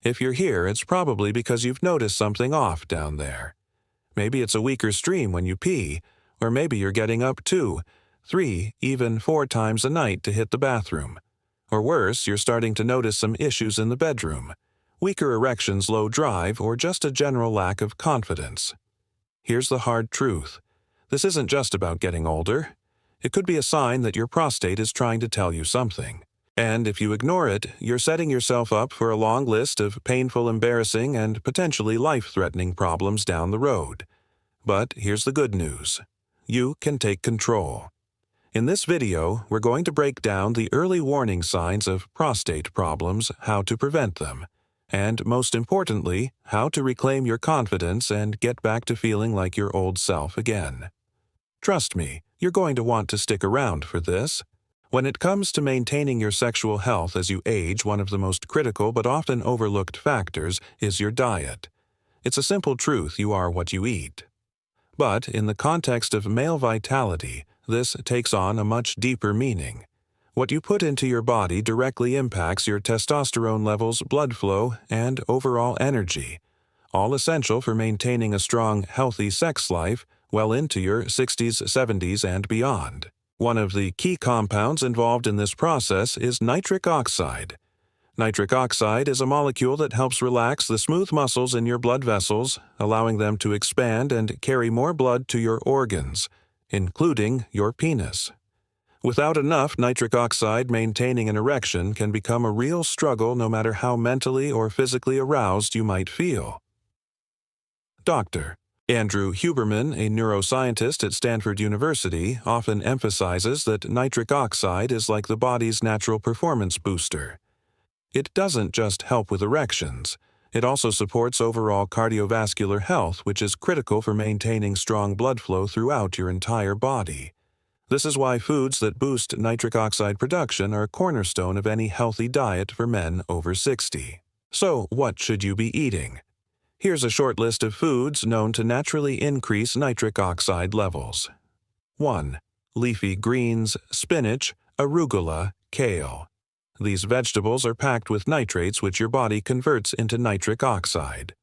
If you're here, it's probably because you've noticed something off down there. Maybe it's a weaker stream when you pee, or maybe you're getting up 2, 3, even 4 times a night to hit the bathroom. Or worse, you're starting to notice some issues in the bedroom, weaker erections, low drive, or just a general lack of confidence. Here's the hard truth. This isn't just about getting older. It could be a sign that your prostate is trying to tell you something. And if you ignore it, you're setting yourself up for a long list of painful, embarrassing, and potentially life-threatening problems down the road. But here's the good news. You can take control. In this video, we're going to break down the early warning signs of prostate problems, how to prevent them, and most importantly, how to reclaim your confidence and get back to feeling like your old self again. Trust me, you're going to want to stick around for this. When it comes to maintaining your sexual health as you age, one of the most critical but often overlooked factors is your diet. It's a simple truth: you are what you eat. But in the context of male vitality, this takes on a much deeper meaning. What you put into your body directly impacts your testosterone levels, blood flow, and overall energy, all essential for maintaining a strong, healthy sex life well into your 60s, 70s, and beyond. One of the key compounds involved in this process is nitric oxide. Nitric oxide is a molecule that helps relax the smooth muscles in your blood vessels, allowing them to expand and carry more blood to your organs, including your penis. Without enough nitric oxide, maintaining an erection can become a real struggle no matter how mentally or physically aroused you might feel. Dr. Andrew Huberman, a neuroscientist at Stanford University, often emphasizes that nitric oxide is like the body's natural performance booster. It doesn't just help with erections. It also supports overall cardiovascular health, which is critical for maintaining strong blood flow throughout your entire body. This is why foods that boost nitric oxide production are a cornerstone of any healthy diet for men over 60. So, what should you be eating? Here's a short list of foods known to naturally increase nitric oxide levels. 1. Leafy greens, spinach, arugula, kale. These vegetables are packed with nitrates which your body converts into nitric oxide.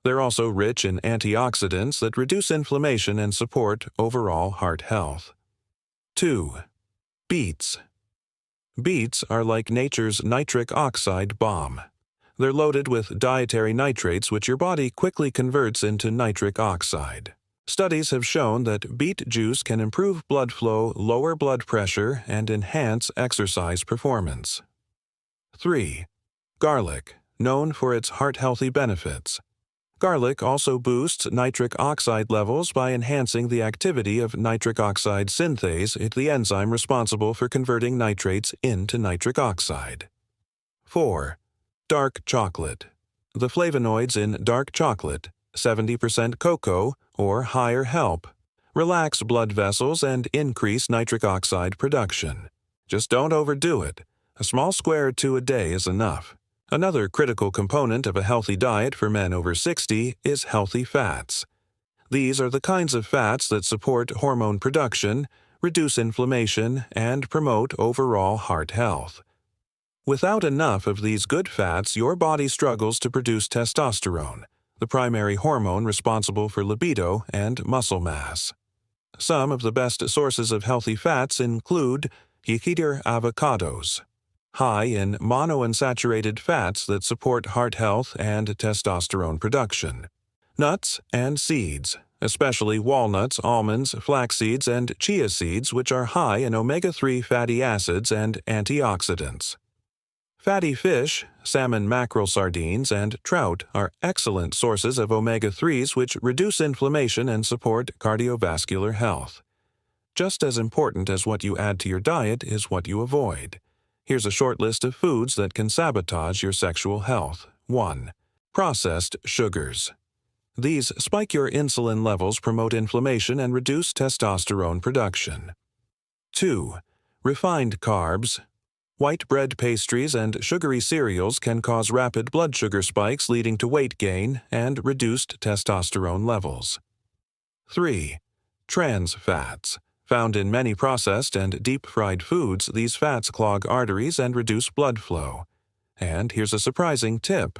They're also rich in antioxidants that reduce inflammation and support overall heart health. 2. Beets. Beets are like nature's nitric oxide bomb. They're loaded with dietary nitrates which your body quickly converts into nitric oxide. Studies have shown that beet juice can improve blood flow, lower blood pressure, and enhance exercise performance. 3. Garlic, known for its heart-healthy benefits. Garlic also boosts nitric oxide levels by enhancing the activity of nitric oxide synthase, the enzyme responsible for converting nitrates into nitric oxide. 4. Dark chocolate. The flavonoids in dark chocolate, 70% cocoa or higher, help relax blood vessels and increase nitric oxide production. Just don't overdo it. A small square or 2 a day is enough. Another critical component of a healthy diet for men over 60 is healthy fats. These are the kinds of fats that support hormone production, reduce inflammation, and promote overall heart health. Without enough of these good fats, your body struggles to produce testosterone, the primary hormone responsible for libido and muscle mass. Some of the best sources of healthy fats include avocados, high in monounsaturated fats that support heart health and testosterone production. Nuts and seeds, especially walnuts, almonds, flax seeds, and chia seeds, which are high in omega-3 fatty acids and antioxidants. Fatty fish, salmon, mackerel, sardines, and trout are excellent sources of omega-3s which reduce inflammation and support cardiovascular health. Just as important as what you add to your diet is what you avoid. Here's a short list of foods that can sabotage your sexual health. 1. Processed sugars. These spike your insulin levels, promote inflammation, and reduce testosterone production. 2. Refined carbs. White bread, pastries, and sugary cereals can cause rapid blood sugar spikes, leading to weight gain and reduced testosterone levels. 3. Trans fats. Found in many processed and deep-fried foods, these fats clog arteries and reduce blood flow. And here's a surprising tip.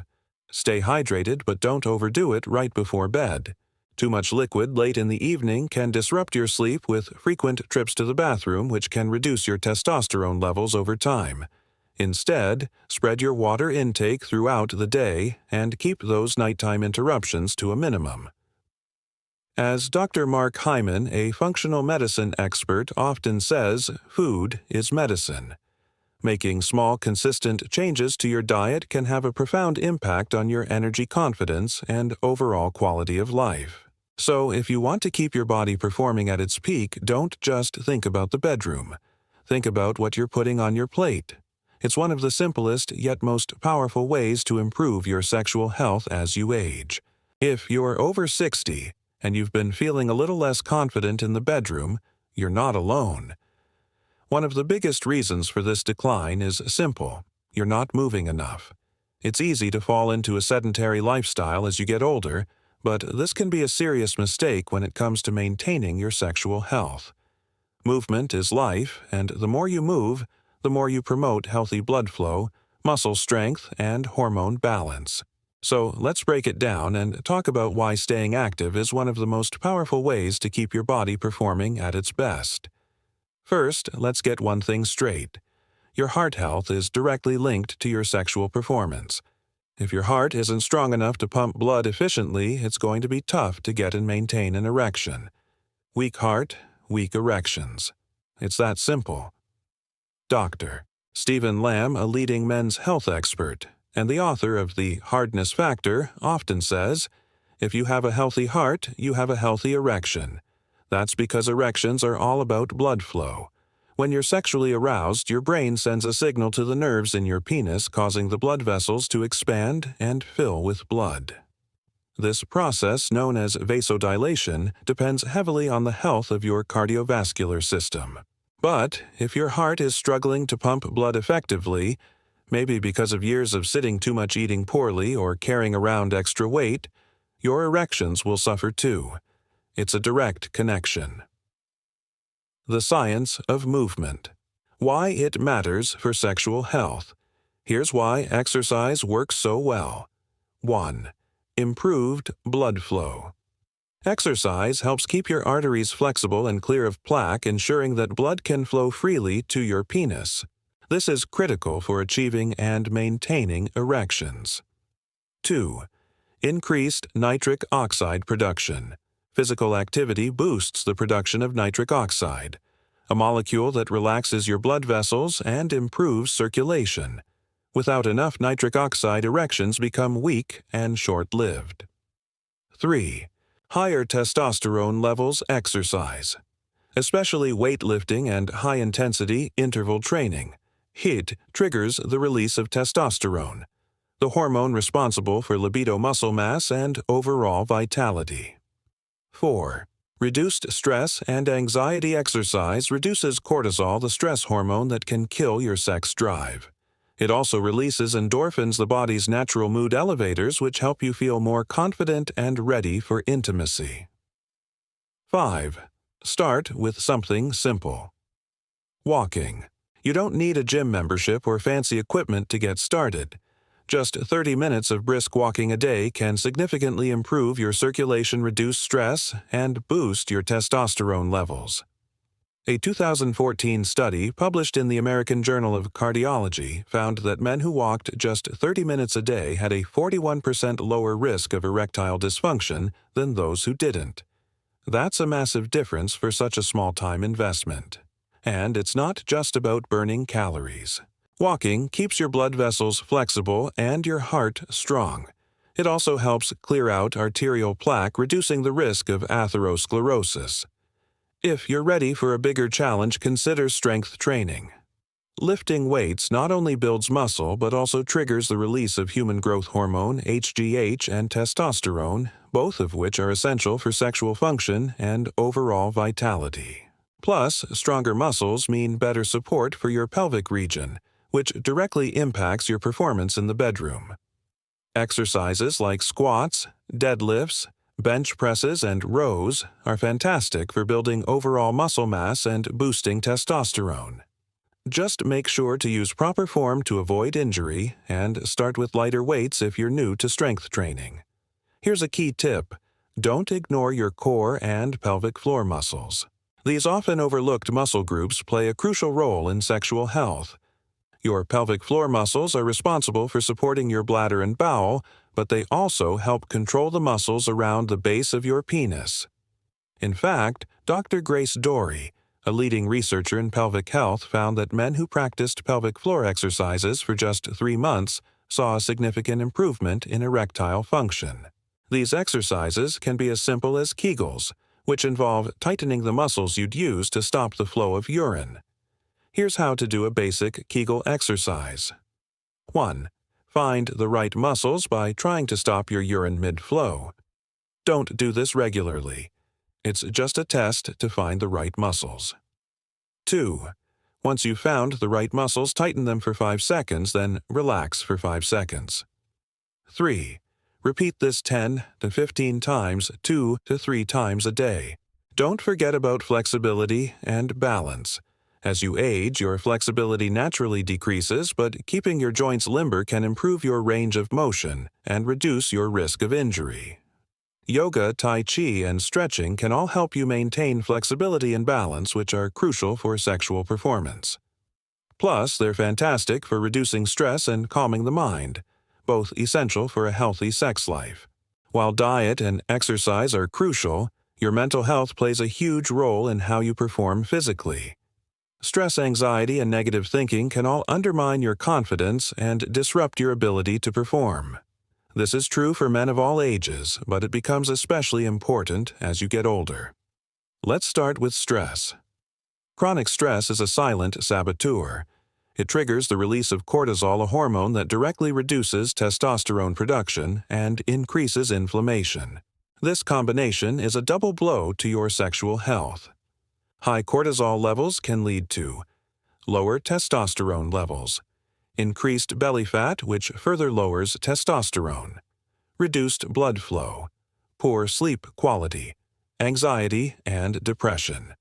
Stay hydrated, but don't overdo it right before bed. Too much liquid late in the evening can disrupt your sleep with frequent trips to the bathroom, which can reduce your testosterone levels over time. Instead, spread your water intake throughout the day and keep those nighttime interruptions to a minimum. As Dr. Mark Hyman, a functional medicine expert, often says, food is medicine. Making small, consistent changes to your diet can have a profound impact on your energy confidence and overall quality of life. So, if you want to keep your body performing at its peak, don't just think about the bedroom. Think about what you're putting on your plate. It's one of the simplest yet most powerful ways to improve your sexual health as you age. If you're over 60 and you've been feeling a little less confident in the bedroom, you're not alone. One of the biggest reasons for this decline is simple: you're not moving enough. It's easy to fall into a sedentary lifestyle as you get older, but this can be a serious mistake when it comes to maintaining your sexual health. Movement is life, and the more you move, the more you promote healthy blood flow, muscle strength, and hormone balance. So let's break it down and talk about why staying active is one of the most powerful ways to keep your body performing at its best. First, let's get one thing straight. Your heart health is directly linked to your sexual performance. If your heart isn't strong enough to pump blood efficiently, it's going to be tough to get and maintain an erection. Weak heart, weak erections. It's that simple. Dr. Stephen Lamb, a leading men's health expert and the author of The Hardness Factor, often says, "If you have a healthy heart, you have a healthy erection. That's because erections are all about blood flow. When you're sexually aroused, your brain sends a signal to the nerves in your penis, causing the blood vessels to expand and fill with blood. This process, known as vasodilation, depends heavily on the health of your cardiovascular system. But if your heart is struggling to pump blood effectively, maybe because of years of sitting too much, eating poorly, or carrying around extra weight, your erections will suffer too. It's a direct connection. The science of movement. Why it matters for sexual health. Here's why exercise works so well. 1. Improved blood flow. Exercise helps keep your arteries flexible and clear of plaque, ensuring that blood can flow freely to your penis. This is critical for achieving and maintaining erections. 2. Increased nitric oxide production. Physical activity boosts the production of nitric oxide, a molecule that relaxes your blood vessels and improves circulation. Without enough nitric oxide, erections become weak and short-lived. 3. Higher testosterone levels exercise, especially weightlifting and high-intensity interval training. HIIT triggers the release of testosterone, the hormone responsible for libido, muscle mass, and overall vitality. 4. Reduced stress and anxiety. Exercise reduces cortisol, the stress hormone that can kill your sex drive. It also releases endorphins, the body's natural mood elevators, which help you feel more confident and ready for intimacy. 5. Start with something simple. Walking. You don't need a gym membership or fancy equipment to get started. Just 30 minutes of brisk walking a day can significantly improve your circulation, reduce stress, and boost your testosterone levels. A 2014 study published in the American Journal of Cardiology found that men who walked just 30 minutes a day had a 41% lower risk of erectile dysfunction than those who didn't. That's a massive difference for such a small-time investment. And it's not just about burning calories. Walking keeps your blood vessels flexible and your heart strong. It also helps clear out arterial plaque, reducing the risk of atherosclerosis. If you're ready for a bigger challenge, consider strength training. Lifting weights not only builds muscle but also triggers the release of human growth hormone, HGH, and testosterone, both of which are essential for sexual function and overall vitality. Plus, stronger muscles mean better support for your pelvic region, which directly impacts your performance in the bedroom. Exercises like squats, deadlifts, bench presses, and rows are fantastic for building overall muscle mass and boosting testosterone. Just make sure to use proper form to avoid injury and start with lighter weights if you're new to strength training. Here's a key tip. Don't ignore your core and pelvic floor muscles. These often overlooked muscle groups play a crucial role in sexual health. Your pelvic floor muscles are responsible for supporting your bladder and bowel, but they also help control the muscles around the base of your penis. In fact, Dr. Grace Dory, a leading researcher in pelvic health, found that men who practiced pelvic floor exercises for just 3 months saw a significant improvement in erectile function. These exercises can be as simple as Kegels, which involve tightening the muscles you'd use to stop the flow of urine. Here's how to do a basic Kegel exercise. 1. Find the right muscles by trying to stop your urine mid-flow. Don't do this regularly. It's just a test to find the right muscles. 2. Once you've found the right muscles, tighten them for 5 seconds, then relax for 5 seconds. 3. Repeat this 10 to 15 times, 2 to 3 times a day. Don't forget about flexibility and balance. As you age, your flexibility naturally decreases, but keeping your joints limber can improve your range of motion and reduce your risk of injury. Yoga, Tai Chi, and stretching can all help you maintain flexibility and balance, which are crucial for sexual performance. Plus, they're fantastic for reducing stress and calming the mind, both essential for a healthy sex life. While diet and exercise are crucial, your mental health plays a huge role in how you perform physically. Stress, anxiety, and negative thinking can all undermine your confidence and disrupt your ability to perform. This is true for men of all ages, but it becomes especially important as you get older. Let's start with stress. Chronic stress is a silent saboteur. It triggers the release of cortisol, a hormone that directly reduces testosterone production and increases inflammation. This combination is a double blow to your sexual health. High cortisol levels can lead to lower testosterone levels, increased belly fat, which further lowers testosterone, reduced blood flow, poor sleep quality, anxiety, and depression.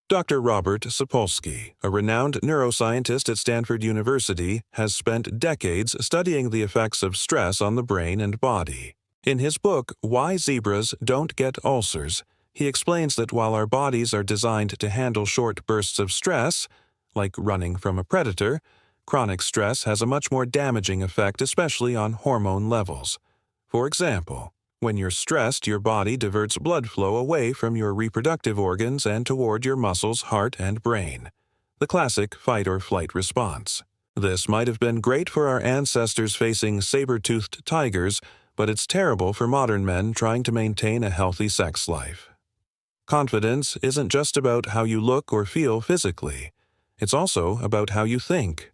Dr. Robert Sapolsky, a renowned neuroscientist at Stanford University, has spent decades studying the effects of stress on the brain and body. In his book, Why Zebras Don't Get Ulcers, he explains that while our bodies are designed to handle short bursts of stress, like running from a predator, chronic stress has a much more damaging effect, especially on hormone levels. For example, when you're stressed, your body diverts blood flow away from your reproductive organs and toward your muscles, heart, and brain. The classic fight-or-flight response. This might have been great for our ancestors facing saber-toothed tigers, but it's terrible for modern men trying to maintain a healthy sex life. Confidence isn't just about how you look or feel physically. It's also about how you think.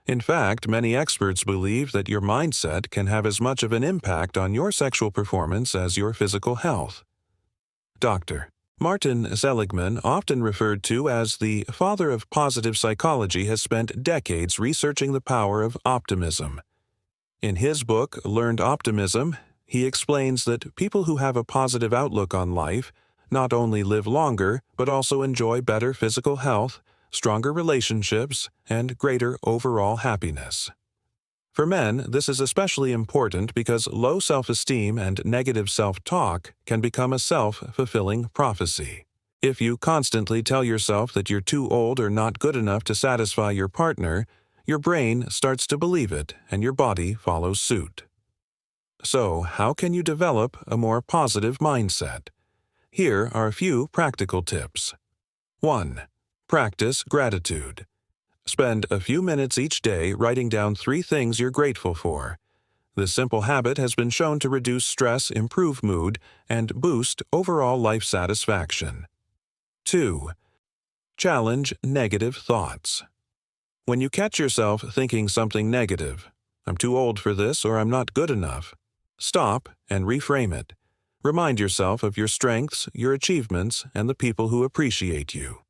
In fact, many experts believe that your mindset can have as much of an impact on your sexual performance as your physical health. Dr. Martin Seligman, often referred to as the father of positive psychology, has spent decades researching the power of optimism. In his book, Learned Optimism, he explains that people who have a positive outlook on life not only live longer, but also enjoy better physical health, stronger relationships, and greater overall happiness. For men, this is especially important because low self-esteem and negative self-talk can become a self-fulfilling prophecy. If you constantly tell yourself that you're too old or not good enough to satisfy your partner, your brain starts to believe it and your body follows suit. So, how can you develop a more positive mindset? Here are a few practical tips. 1. Practice gratitude. Spend a few minutes each day writing down 3 things you're grateful for. This simple habit has been shown to reduce stress, improve mood, and boost overall life satisfaction. 2. Challenge negative thoughts. When you catch yourself thinking something negative, "I'm too old for this" or "I'm not good enough," stop and reframe it. Remind yourself of your strengths, your achievements, and the people who appreciate you.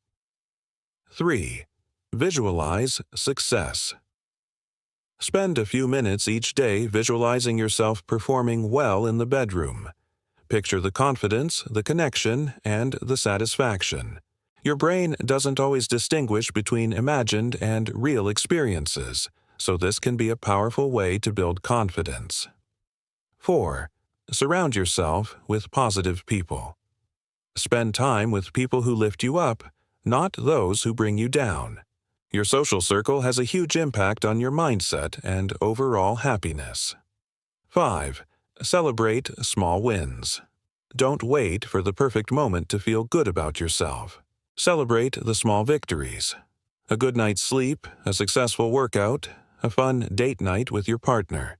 3. Visualize success. Spend a few minutes each day visualizing yourself performing well in the bedroom. Picture the confidence, the connection, and the satisfaction. Your brain doesn't always distinguish between imagined and real experiences, so this can be a powerful way to build confidence. 4. Surround yourself with positive people. Spend time with people who lift you up, not those who bring you down. Your social circle has a huge impact on your mindset and overall happiness. 5. Celebrate small wins. Don't wait for the perfect moment to feel good about yourself. Celebrate the small victories. A good night's sleep, a successful workout, a fun date night with your partner.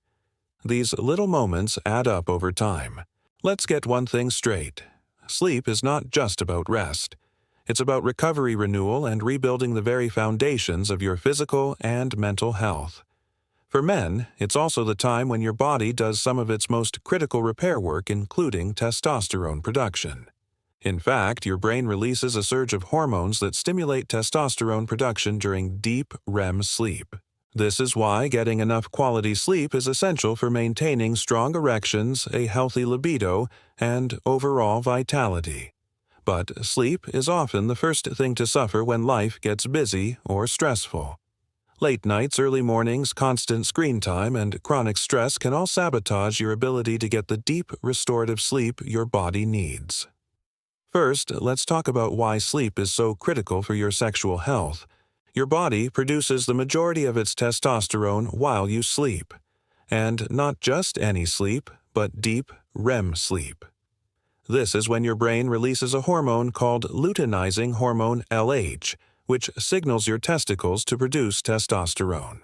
These little moments add up over time. Let's get one thing straight. Sleep is not just about rest. It's about recovery, renewal, and rebuilding the very foundations of your physical and mental health. For men, it's also the time when your body does some of its most critical repair work, including testosterone production. In fact, your brain releases a surge of hormones that stimulate testosterone production during deep REM sleep. This is why getting enough quality sleep is essential for maintaining strong erections, a healthy libido, and overall vitality. But sleep is often the first thing to suffer when life gets busy or stressful. Late nights, early mornings, constant screen time, and chronic stress can all sabotage your ability to get the deep, restorative sleep your body needs. First, let's talk about why sleep is so critical for your sexual health. Your body produces the majority of its testosterone while you sleep. And not just any sleep, but deep REM sleep. This is when your brain releases a hormone called luteinizing hormone LH, which signals your testicles to produce testosterone.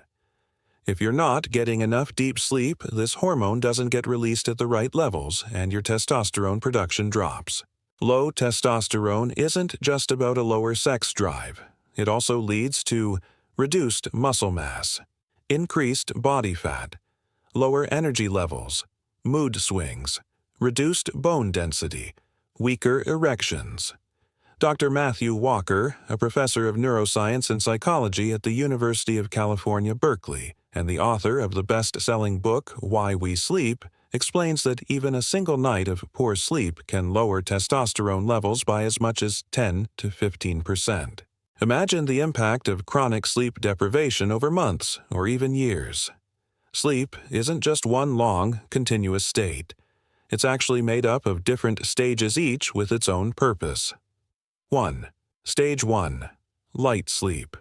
If you're not getting enough deep sleep, this hormone doesn't get released at the right levels, and your testosterone production drops. Low testosterone isn't just about a lower sex drive. It also leads to reduced muscle mass, increased body fat, lower energy levels, mood swings, reduced bone density, weaker erections. Dr. Matthew Walker, a professor of neuroscience and psychology at the University of California, Berkeley, and the author of the best-selling book Why We Sleep, explains that even a single night of poor sleep can lower testosterone levels by as much as 10 to 15%. Imagine the impact of chronic sleep deprivation over months or even years. Sleep isn't just one long, continuous state. It's actually made up of different stages, each with its own purpose. 1. Stage 1. Light sleep.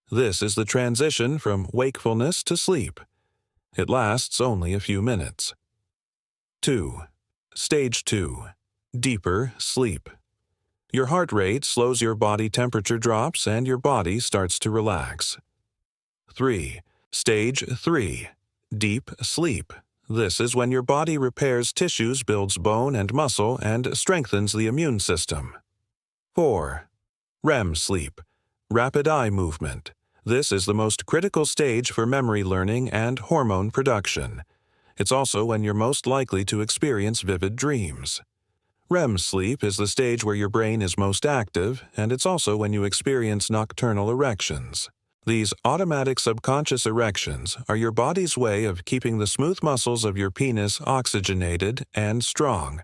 This is the transition from wakefulness to sleep. It lasts only a few minutes. 2. Stage 2. Deeper sleep. Your heart rate slows, your body temperature drops, and your body starts to relax. 3. Stage 3. Deep sleep. This is when your body repairs tissues, builds bone and muscle, and strengthens the immune system. 4. REM sleep. Rapid eye movement. This is the most critical stage for memory learning and hormone production. It's also when you're most likely to experience vivid dreams. REM sleep is the stage where your brain is most active, and it's also when you experience nocturnal erections. These automatic subconscious erections are your body's way of keeping the smooth muscles of your penis oxygenated and strong.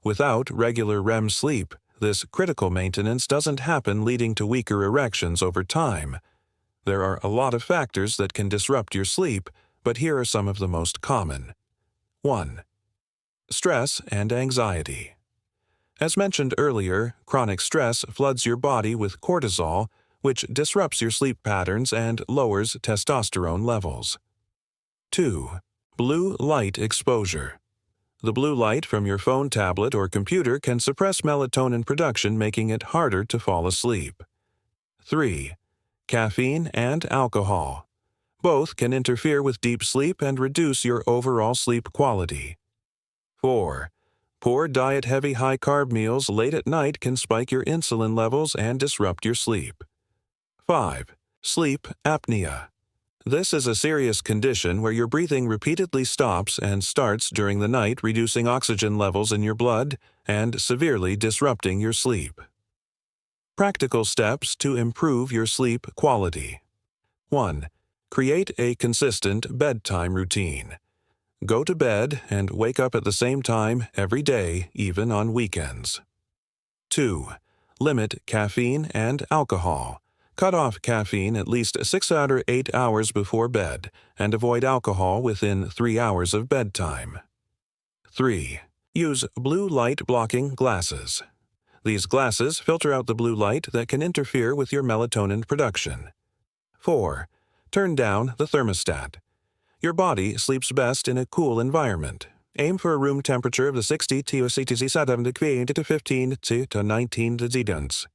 Without regular REM sleep, this critical maintenance doesn't happen, leading to weaker erections over time. There are a lot of factors that can disrupt your sleep, but here are some of the most common. 1. Stress and anxiety. As mentioned earlier, chronic stress floods your body with cortisol, which disrupts your sleep patterns and lowers testosterone levels. 2. Blue light exposure. The blue light from your phone, tablet, or computer can suppress melatonin production, making it harder to fall asleep. 3. Caffeine and alcohol. Both can interfere with deep sleep and reduce your overall sleep quality. 4. Poor diet. Heavy, high-carb meals late at night can spike your insulin levels and disrupt your sleep. 5. Sleep apnea. This is a serious condition where your breathing repeatedly stops and starts during the night, reducing oxygen levels in your blood and severely disrupting your sleep. Practical steps to improve your sleep quality. 1. Create a consistent bedtime routine. Go to bed and wake up at the same time every day, even on weekends. 2. Limit caffeine and alcohol. Cut off caffeine at least 6 or 8 hours before bed, and avoid alcohol within 3 hours of bedtime. 3. Use blue light blocking glasses. These glasses filter out the blue light that can interfere with your melatonin production. 4. Turn down the thermostat. Your body sleeps best in a cool environment. Aim for a room temperature of 60 to 67 to 15 to 19 degrees.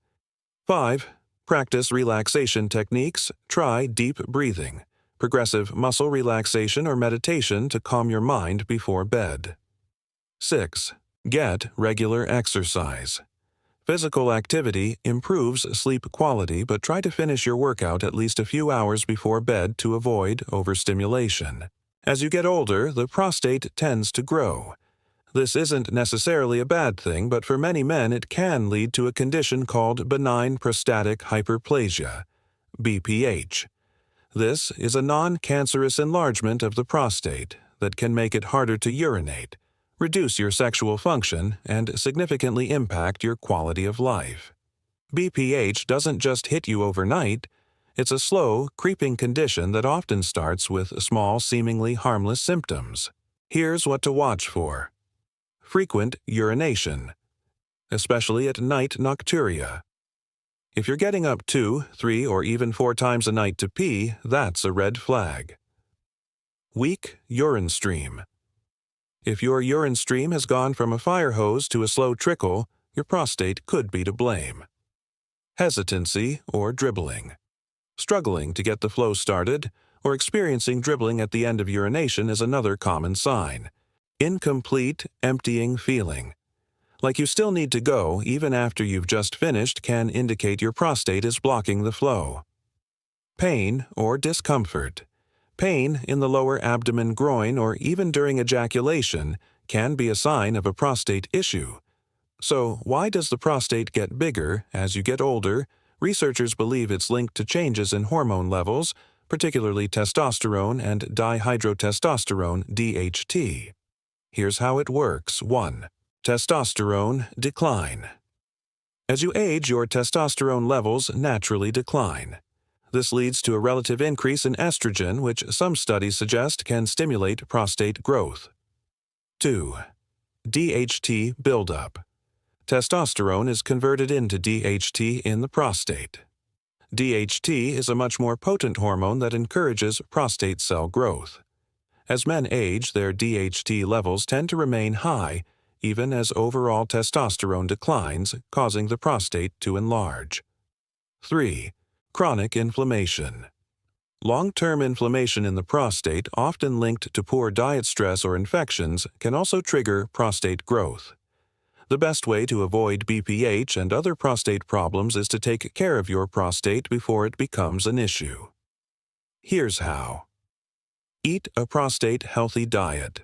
5. Practice relaxation techniques. Try deep breathing, progressive muscle relaxation, or meditation to calm your mind before bed. 6. Get regular exercise. Physical activity improves sleep quality, but try to finish your workout at least a few hours before bed to avoid overstimulation. As you get older, the prostate tends to grow. This isn't necessarily a bad thing, but for many men it can lead to a condition called benign prostatic hyperplasia, BPH. This is a non-cancerous enlargement of the prostate that can make it harder to urinate, reduce your sexual function, and significantly impact your quality of life. BPH doesn't just hit you overnight. It's a slow, creeping condition that often starts with small, seemingly harmless symptoms. Here's what to watch for. Frequent urination, especially at night nocturia. If you're getting up 2, 3, or even 4 times a night to pee, that's a red flag. Weak urine stream. If your urine stream has gone from a fire hose to a slow trickle, your prostate could be to blame. Hesitancy or dribbling. Struggling to get the flow started, or experiencing dribbling at the end of urination is another common sign. Incomplete, emptying feeling. Like you still need to go even after you've just finished can indicate your prostate is blocking the flow. Pain or discomfort. Pain in the lower abdomen, groin, or even during ejaculation can be a sign of a prostate issue. So, why does the prostate get bigger as you get older? Researchers believe it's linked to changes in hormone levels, particularly testosterone and dihydrotestosterone (DHT). Here's how it works. 1. Testosterone decline. As you age, your testosterone levels naturally decline. This leads to a relative increase in estrogen, which some studies suggest can stimulate prostate growth. 2. DHT buildup. Testosterone is converted into DHT in the prostate. DHT is a much more potent hormone that encourages prostate cell growth. As men age, their DHT levels tend to remain high, even as overall testosterone declines, causing the prostate to enlarge. 3. Chronic inflammation. Long-term inflammation in the prostate, often linked to poor diet, stress, or infections, can also trigger prostate growth. The best way to avoid BPH and other prostate problems is to take care of your prostate before it becomes an issue. Here's how. Eat a prostate-healthy diet.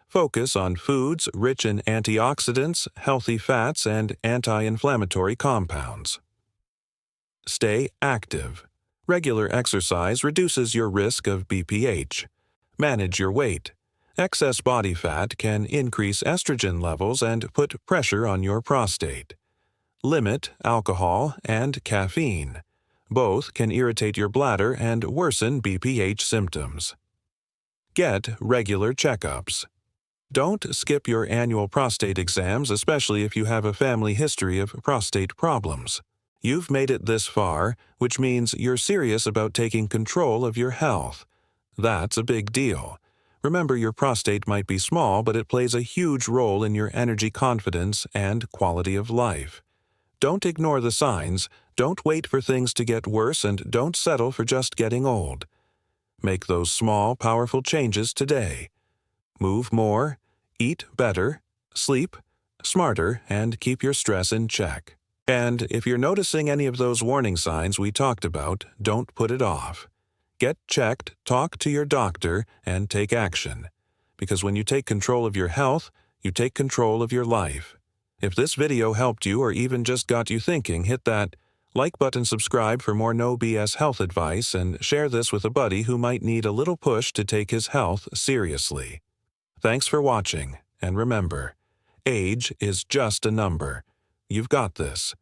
Focus on foods rich in antioxidants, healthy fats, and anti-inflammatory compounds. Stay active. Regular exercise reduces your risk of BPH. Manage your weight. Excess body fat can increase estrogen levels and put pressure on your prostate. Limit alcohol and caffeine. Both can irritate your bladder and worsen BPH symptoms. Get regular checkups. Don't skip your annual prostate exams, especially if you have a family history of prostate problems. You've made it this far, which means you're serious about taking control of your health. That's a big deal. Remember, your prostate might be small, but it plays a huge role in your energy, confidence, and quality of life. Don't ignore the signs, don't wait for things to get worse, and don't settle for just getting old. Make those small, powerful changes today. Move more, eat better, sleep smarter, and keep your stress in check. And if you're noticing any of those warning signs we talked about, don't put it off. Get checked, talk to your doctor, and take action. Because when you take control of your health, you take control of your life. If this video helped you or even just got you thinking, hit that like button, subscribe for more no BS health advice, and share this with a buddy who might need a little push to take his health seriously. Thanks for watching, and remember, age is just a number. You've got this.